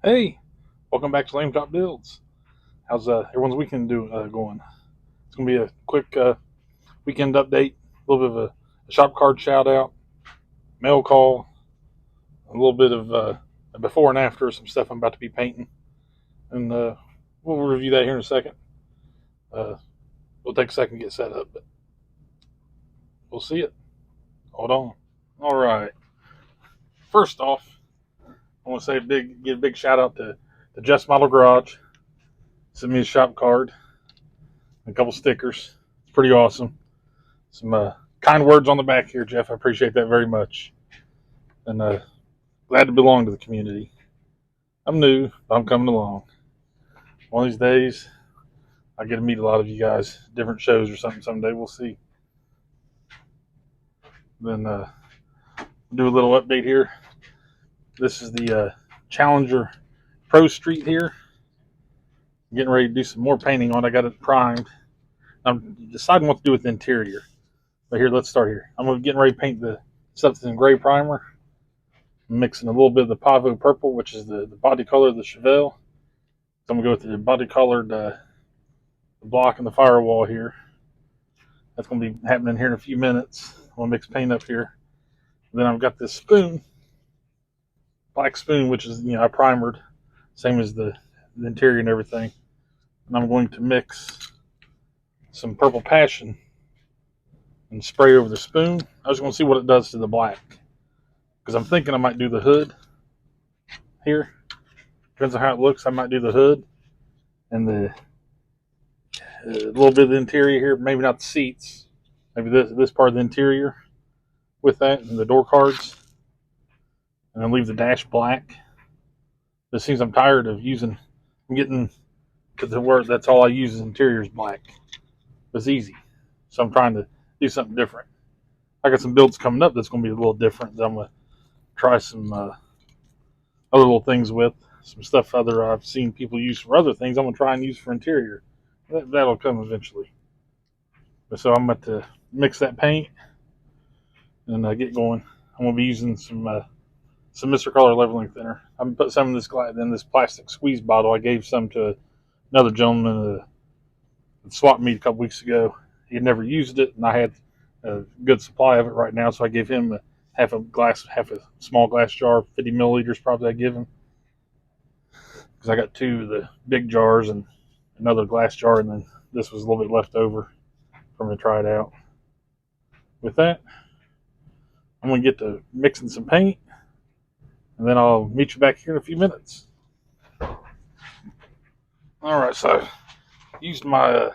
Hey, welcome back to Lame Top Builds. How's everyone's weekend going? It's gonna be a quick weekend update, a little bit of a shop card shout out, mail call, a little bit of a before and after some stuff I'm about to be painting, and we'll review that here in a second. Uh, we'll take a second to get set up, but we'll see it. Hold on. All right. First off, I want to say give a big shout out to the Just Model Garage. Sent me a shop card, a couple stickers. It's pretty awesome. Some kind words on the back here, Jeff. I appreciate that very much. And glad to belong to the community. I'm new, but I'm coming along. One of these days, I get to meet a lot of you guys, different shows or something someday. We'll see. Then do a little update here. This is the Challenger Pro Street here. I'm getting ready to do some more painting on it. I got it primed. I'm deciding what to do with the interior. But here, let's start here. I'm getting ready to paint the stuff that's in gray primer. I'm mixing a little bit of the Pavo Purple, which is the body color of the Chevelle. So I'm going to go with the body colored block and the firewall here. That's going to be happening here in a few minutes. I'm going to mix paint up here. And then I've got this spoon, black spoon, which is, I primered, same as the interior and everything. And I'm going to mix some Purple Passion and spray over the spoon. I was going to see what it does to the black, because I'm thinking I might do the hood here. Depends on how it looks. I might do the hood and the a little bit of the interior here. Maybe not the seats. Maybe this part of the interior with that and the door cards, and then leave the dash black. It seems I'm tired of using. I'm getting to the word that's all I use is interior is black. It's easy, so I'm trying to do something different. I got some builds coming up that's going to be a little different. That I'm going to try some other little things with some stuff I've seen people use for other things. I'm going to try and use for interior. That'll come eventually. So I'm going to mix that paint and get going. I'm going to be using some Mr. Color leveling thinner. I'm going to put some of this in this plastic squeeze bottle. I gave some to another gentleman at swap meet a couple weeks ago. He had never used it, and I had a good supply of it right now, so I gave him half a small glass jar, 50 milliliters probably. I give him because I got two of the big jars and another glass jar, and then this was a little bit left over for me to try it out. With that, I'm going to get to mixing some paint, and then I'll meet you back here in a few minutes. All right, so I used my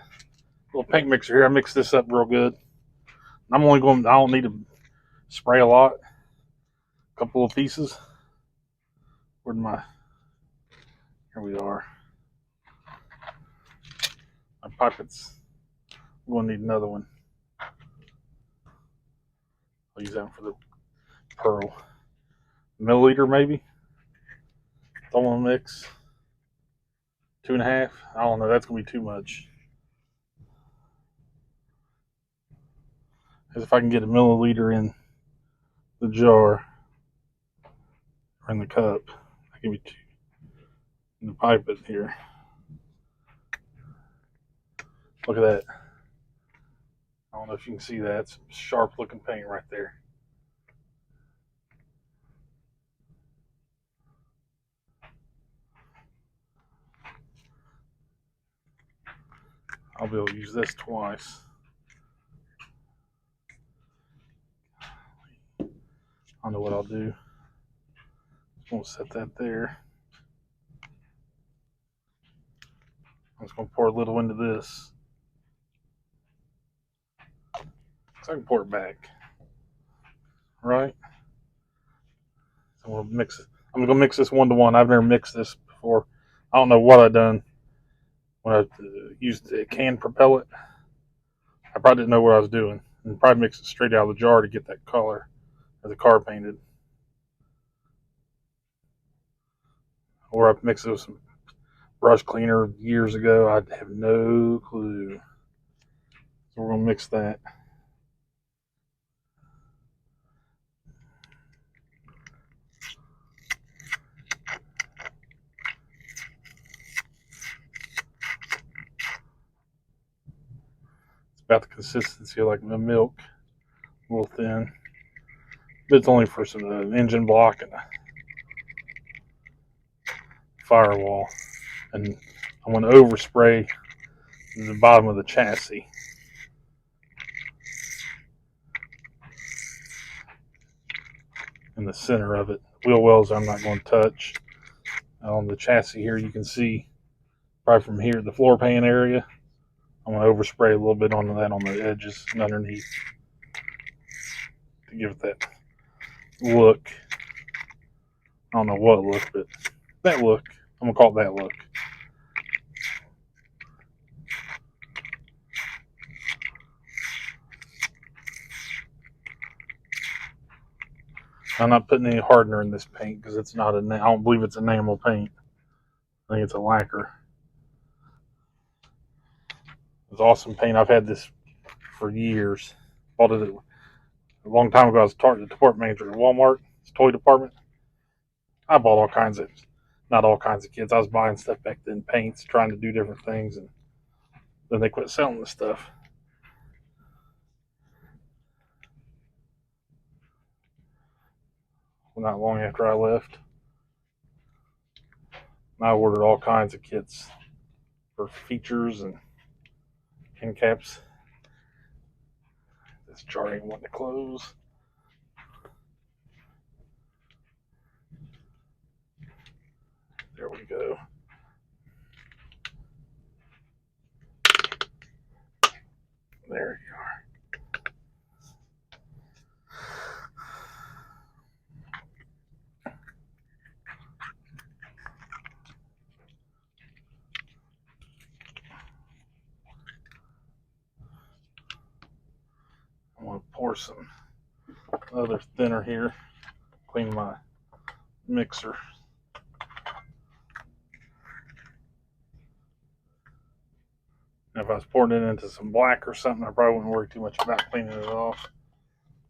little paint mixer here. I mixed this up real good. I don't need to spray a lot. A couple of pieces. Here we are. My pockets. I'm going to need another one. I'll use that one for the pearl. Milliliter maybe. Don't want to mix. 2.5. I don't know. That's going to be too much. As if I can get a milliliter in the jar or in the cup. That can be two. In the pipe it here. Look at that. I don't know if you can see that. It's sharp looking paint right there. I'll be able to use this twice. I don't know what I'll do. I'm going to set that there. I'm just going to pour a little into this. So I can pour it back. Right? So we'll mix it. I'm going to mix this 1-to-1. I've never mixed this before. I don't know what I've done when I used a can propellant. I probably didn't know what I was doing. And probably mix it straight out of the jar to get that color of the car painted. Or I've mixed it with some brush cleaner years ago. I have no clue. So we're going to mix that. About the consistency of like the milk, a little thin. But it's only for some engine block and a firewall. And I'm going to overspray the bottom of the chassis. In the center of it. Wheel wells I'm not going to touch. On the chassis here you can see probably from here the floor pan area. I'm going to overspray a little bit on that on the edges and underneath to give it that look. I don't know what look, but that look. I'm going to call it that look. I'm not putting any hardener in this paint because it's not I don't believe it's enamel paint. I think it's a lacquer. It's awesome paint. I've had this for years. Bought it a long time ago. I was the department manager at Walmart, toy department. I bought all kinds of, not all kinds of kits. I was buying stuff back then, paints, trying to do different things, and then they quit selling the stuff. Well, not long after I left, I ordered all kinds of kits for features and end caps. This jar ain't wanting to close. There we go. There you are. I'm going to pour some other thinner here, clean my mixer. If I was pouring it into some black or something, I probably wouldn't worry too much about cleaning it off.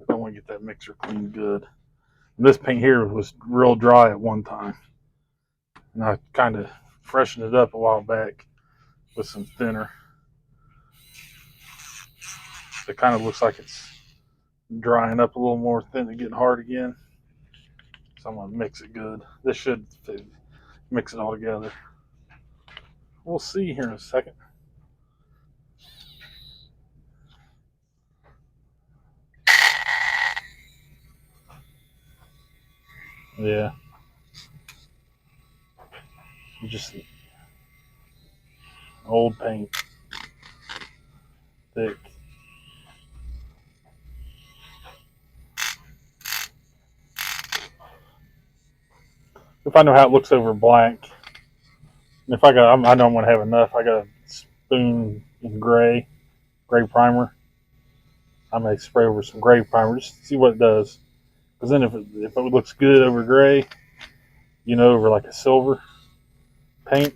I want to get that mixer cleaned good. And this paint here was real dry at one time. And I kind of freshened it up a while back with some thinner. It kind of looks like it's drying up a little more thin and getting hard again. So I'm going to mix it good. This should mix it all together. We'll see here in a second. Yeah. Just old paint. Thick. If I know how it looks over black, and if I don't want to have enough. I got a spoon in gray primer. I may spray over some gray primer just to see what it does. Because then if it looks good over gray, over like a silver paint,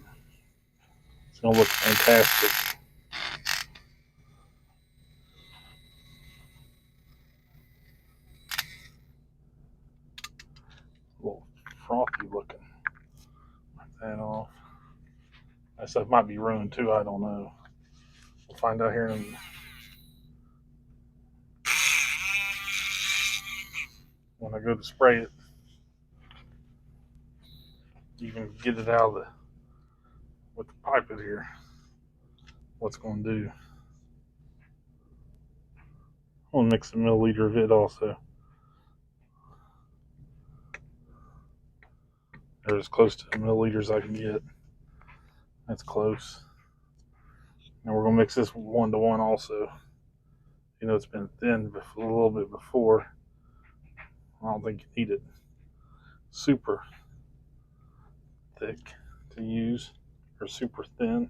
it's gonna look fantastic. A little frothy looking. Wipe that off. That stuff might be ruined too. I don't know. We'll find out here in. When I go to spray it, you can get it out of with the pipe in here. What's going to do? I'm going to mix a milliliter of it also. They're as close to a milliliter as I can get. That's close. And we're going to mix this 1-to-1 also. It's been thinned a little bit before. I don't think you need it super thick to use or super thin.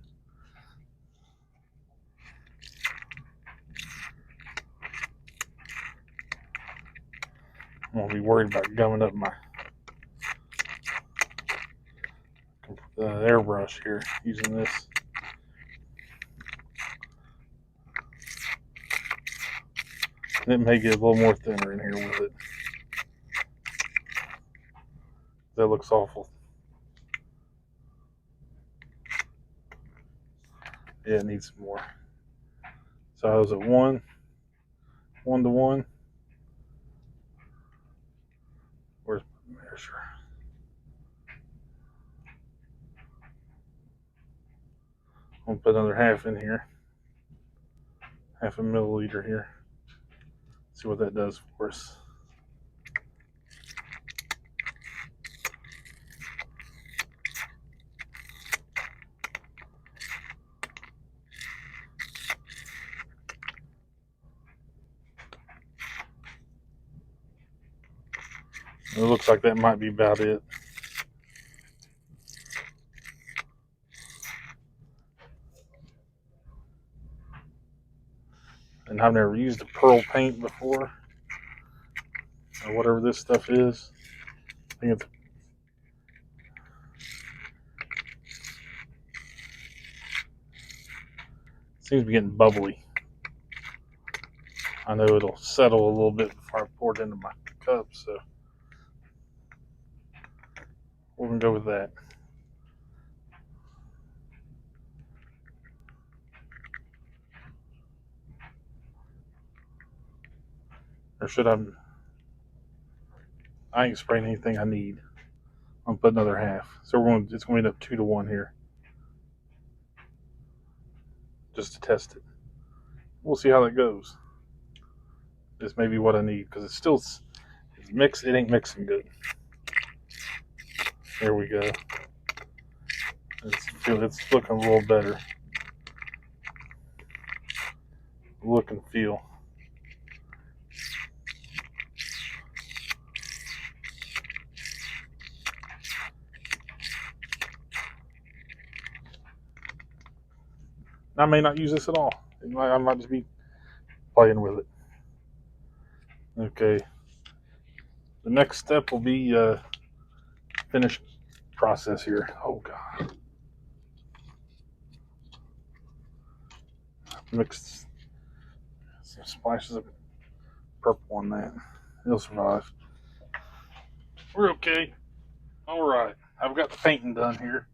I won't be worried about gumming up my airbrush here using this. It may get a little more thinner in here with it. That looks awful. Yeah, it needs some more. So I was at 1 to 1. Where's my measure? I'm gonna put another half in here, half a milliliter here. See what that does for us. It looks like that might be about it. And I've never used a pearl paint before, or whatever this stuff is. I think it seems to be getting bubbly. I know it'll settle a little bit before I pour it into my cup, so we're gonna go with that. Or should I ain't spraying anything I need. I'm putting another half. So it's going to end up 2 to 1 here. Just to test it. We'll see how that goes. This may be what I need, because it's mixed. It ain't mixing good. There we go. It's looking a little better. Look and feel. I may not use this at all. I might just be playing with it. Okay. The next step will be finish process here. Oh God. Mixed some splashes of purple on that. It'll survive. We're okay. All right. I've got the painting done here.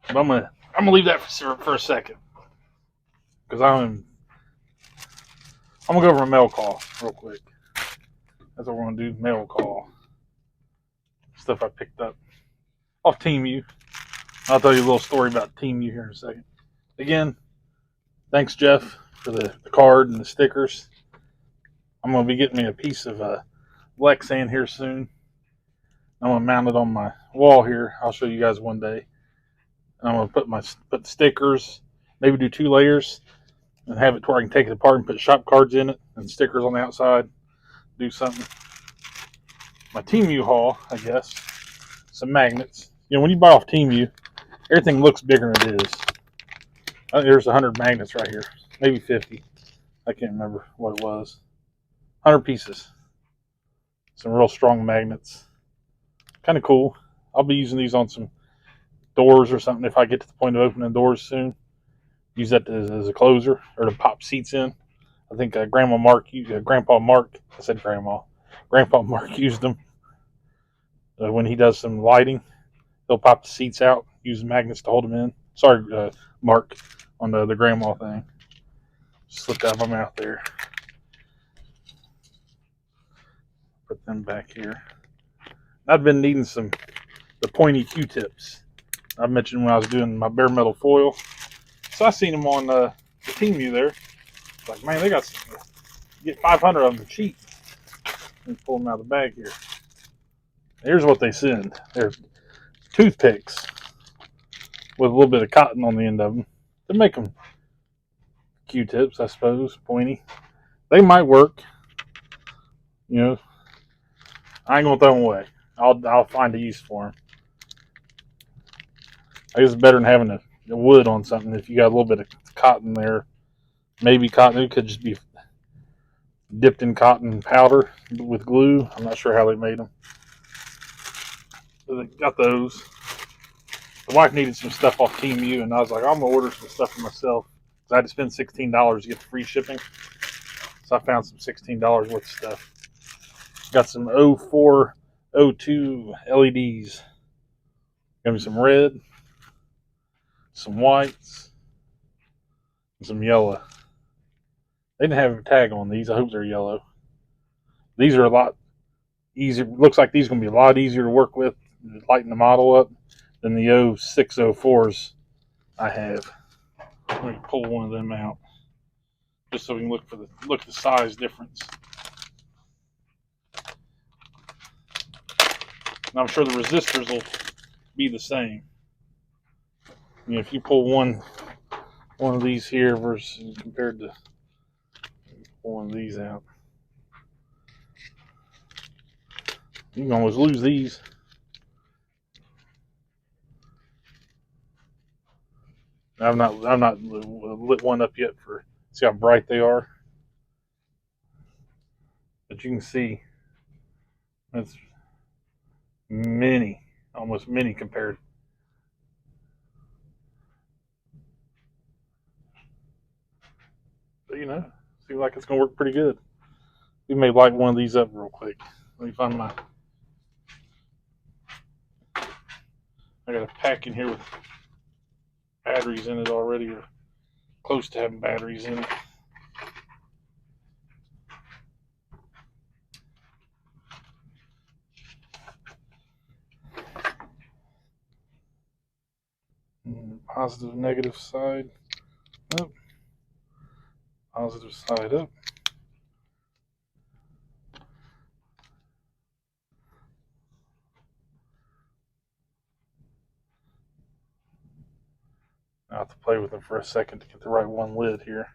But I'm gonna leave that for a second, because I'm gonna go over a mail call real quick. That's what we're gonna do. Mail call stuff I picked up off Temu. I'll tell you a little story about Temu here in a second. Again, thanks Jeff for the card and the stickers. I'm gonna be getting me a piece of Lexan here soon. I'm gonna mount it on my wall here. I'll show you guys one day. I'm gonna put the stickers, maybe do 2 layers, and have it to where I can take it apart and put shop cards in it and stickers on the outside. Do something. My Temu haul, I guess. Some magnets. You know, when you buy off Temu, everything looks bigger than it is. I think there's 100 magnets right here, maybe 50. I can't remember what it was. 100 pieces. Some real strong magnets. Kind of cool. I'll be using these on some doors or something if I get to the point of opening doors soon. Use that as a closer or to pop seats in. I think Grandpa Mark used them when he does some lighting. He'll pop the seats out, use magnets to hold them in. Sorry, Mark, on the grandma thing. Slipped out of my mouth there. Put them back here. I've been needing the pointy Q-tips. I mentioned when I was doing my bare metal foil. So I seen them on the Temu there. Like, man, they got some, you get 500 of them cheap. Let me pull them out of the bag here. Here's what they send. They're toothpicks with a little bit of cotton on the end of them to make them Q-tips, I suppose, pointy. They might work. You know, I ain't gonna throw them away. I'll find a use for them. I guess it's better than having a wood on something. If you got a little bit of cotton there, maybe cotton. It could just be dipped in cotton powder with glue. I'm not sure how they made them. But they got those. The wife needed some stuff off Temu, and I was like, I'm gonna order some stuff for myself. So I had to spend $16 to get the free shipping. So I found some $16 worth of stuff. Got some 04, 02 LEDs. Got me some red, some whites, and some yellow. They didn't have a tag on these. I hope they're yellow. These are a lot easier. Looks like these are going to be a lot easier to work with, lighten the model up, than the 0604s I have. Let me pull one of them out, just so we can look at the size difference. And I'm sure the resistors will be the same. You know, if you pull one of these here versus compared to one of these out, you can almost lose these. I've not lit one up yet for see how bright they are, but you can see it's almost mini compared. But you know, seems like it's gonna work pretty good. We may light one of these up real quick. Let me find my. I got a pack in here with batteries in it already, or close to having batteries in it. Positive, negative side up. Positive side up. I have to play with them for a second to get the right one lit here.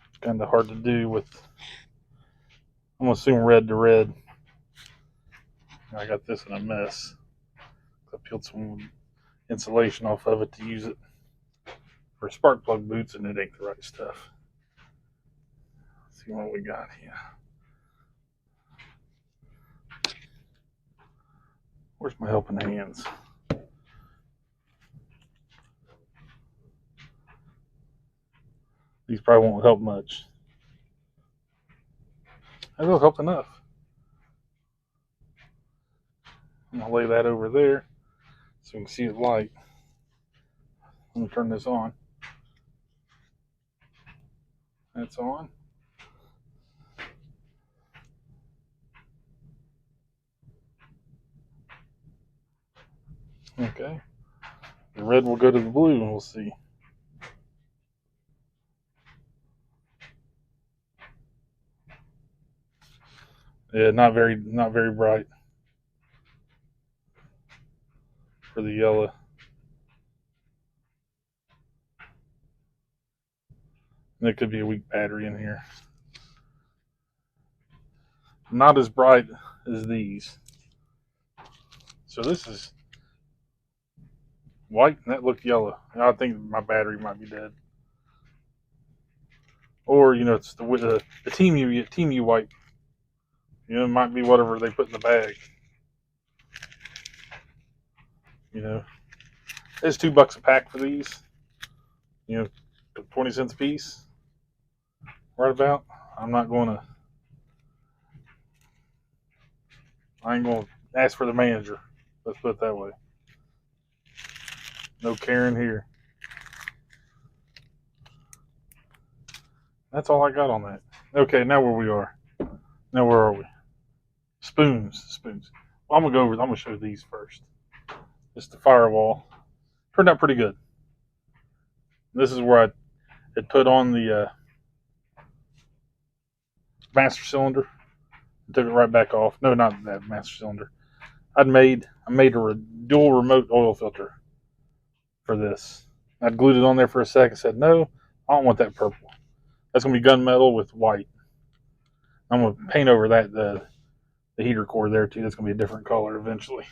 It's kind of hard to do with. I'm gonna assume red to red. I got this in a mess. I peeled some insulation off of it to use it for spark plug boots, and it ain't the right stuff. Let's see what we got here. Where's my helping hands? These probably won't help much. They'll help enough. I'm gonna lay that over there so you can see it light. Let me turn this on. That's on. Okay. The red will go to the blue, and we'll see. Yeah, not very bright for the yellow. And it could be a weak battery in here. Not as bright as these. So this is white, and that looked yellow. I think my battery might be dead. Or, you know, it's the Temu white. You know, it might be whatever they put in the bag. You know, it's $2 a pack for these. You know, 20 cents a piece. Right about. I ain't gonna ask for the manager. Let's put it that way. No Karen here. That's all I got on that. Okay, now where we are. Now where are we? Spoons. Well, I'm gonna show these first. It's the firewall. Turned out pretty good. This is where I had put on the master cylinder and took it right back off. No, not that master cylinder. I made a dual remote oil filter for this. I glued it on there for a second. Said no, I don't want that purple. That's gonna be gunmetal with white. I'm gonna paint over that the heater core there too. That's gonna be a different color eventually.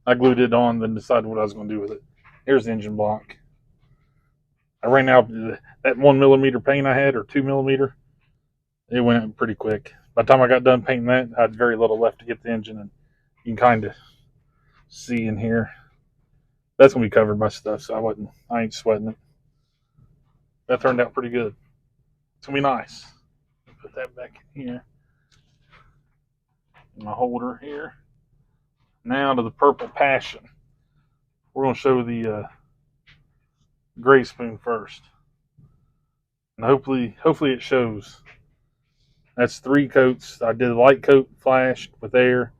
I glued it on, then decided what I was gonna do with it. Here's the engine block. I ran out that 1mm paint I had, or 2mm. It went pretty quick. By the time I got done painting that, I had very little left to get the engine, and you can kind of see in here. That's gonna be covered by stuff, so I ain't sweating it. That turned out pretty good. It's gonna be nice. Put that back in here. In my holder here. Now to the purple passion. We're gonna show the gray spoon first. And hopefully it shows. That's 3 coats. I did a light coat flashed with air,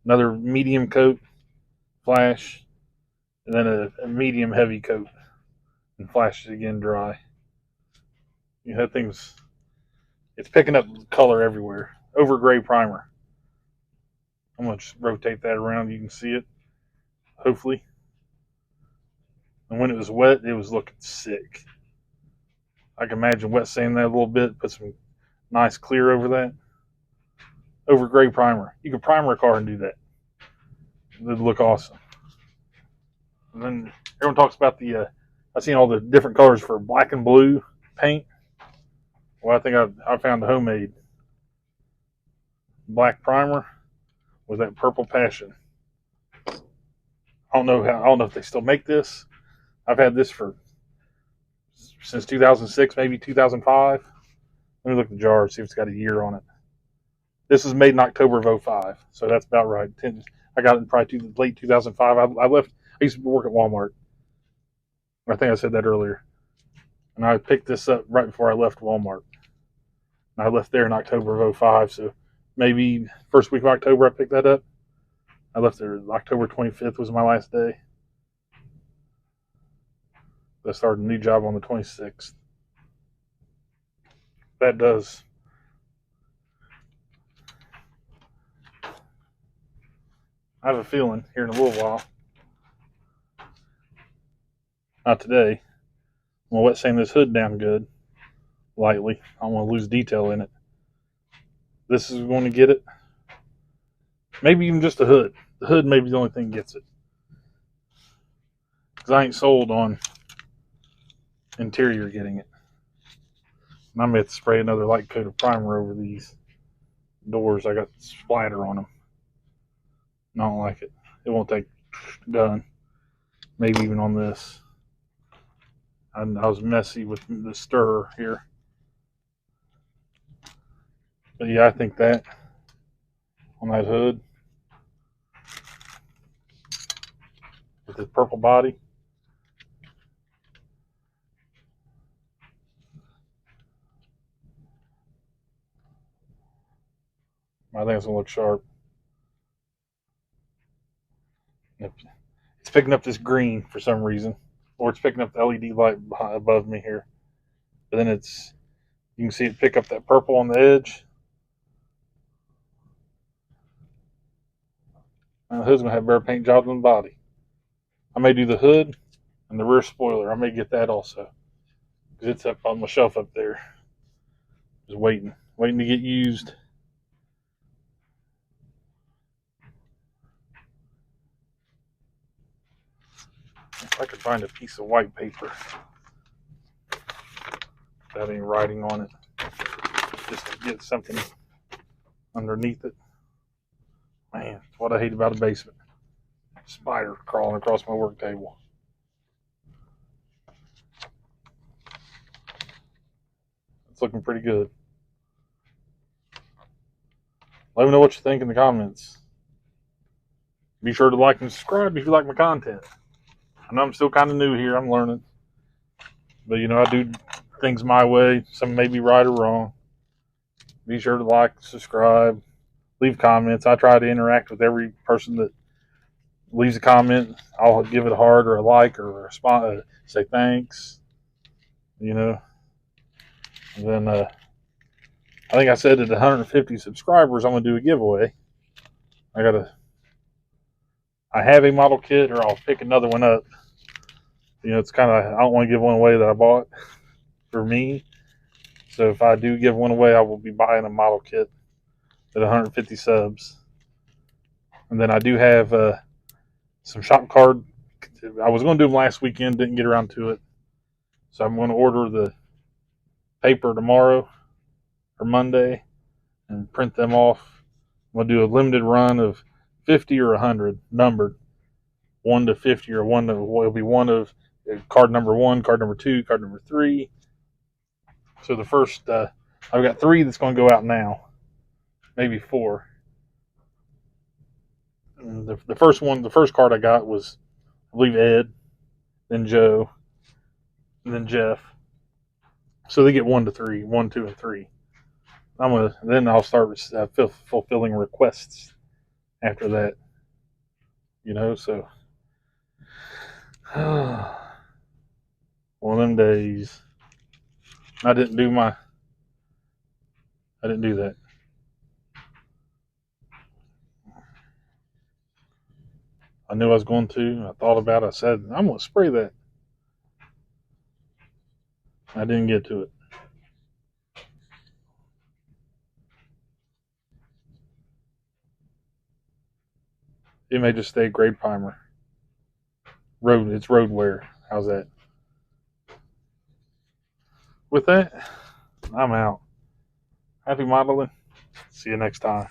another medium coat flash, and then a medium heavy coat and flash it again dry. You know, that it's picking up color everywhere. Over gray primer. I'm gonna just rotate that around. You can see it, hopefully. And when it was wet, it was looking sick. I can imagine wet sanding that a little bit, put some nice clear over that. Over gray primer. You could primer a car and do that. It'd look awesome. And then everyone talks about I've seen all the different colors for black and blue paint. Well, I think I found a homemade black primer with that purple passion. I don't know if they still make this. I've had this since 2006, maybe 2005. Let me look at the jar, see if it's got a year on it. This is made in October of 05, so that's about right. I got it in probably late 2005. I used to work at Walmart. I think I said that earlier. And I picked this up right before I left Walmart. And I left there in October of 05, so maybe first week of October I picked that up. I left there October 25th was my last day. I started a new job on the 26th. That does. I have a feeling here in a little while, not today, I'm going to wet sand this hood down good, lightly. I don't want to lose detail in it. This is going to get it. Maybe even just the hood. The hood may be the only thing that gets it. Because I ain't sold on interior getting it. And I'm going to have to spray another light coat of primer over these doors. I got splatter on them. I don't like it. It won't take done. Maybe even on this. I was messy with the stirrer here. But yeah, I think that on that hood with the purple body. I think it's going to look sharp. It's picking up this green for some reason. Or it's picking up the LED light above me here. But then you can see it pick up that purple on the edge. And the hood's going to have better paint job than the body. I may do the hood and the rear spoiler. I may get that also. Because it's up on my shelf up there. Just waiting to get used. If I could find a piece of white paper without any writing on it, just to get something underneath it. Man, it's what I hate about a basement. Spider crawling across my work table. It's looking pretty good. Let me know what you think in the comments. Be sure to like and subscribe if you like my content. I know I'm still kind of new here. I'm learning. But, I do things my way. Some may be right or wrong. Be sure to like, subscribe, leave comments. I try to interact with every person that leaves a comment. I'll give it a heart or a like or a respond, say thanks. And then I think I said at 150 subscribers, I'm going to do a giveaway. I have a model kit, or I'll pick another one up. It's kind of, I don't want to give one away that I bought for me. So if I do give one away, I will be buying a model kit at 150 subs. And then I do have some shop card. I was going to do them last weekend, didn't get around to it. So I'm going to order the paper tomorrow or Monday and print them off. I'm going to do a limited run of 50 or 100 numbered, 1 to 50, or it'll be one of card number 1, card number 2, card number 3. So the first, I've got 3 that's going to go out now, maybe 4. And the first card I got was, I believe, Ed, then Joe, and then Jeff. So they get 1 to 3, 1, 2, and 3. Then I'll start fulfilling requests after that. So one of them days, I didn't do that. I knew I was going to. I thought about it. I said, I'm going to spray that. I didn't get to it. It may just stay grade primer. It's road wear. How's that? With that, I'm out. Happy modeling. See you next time.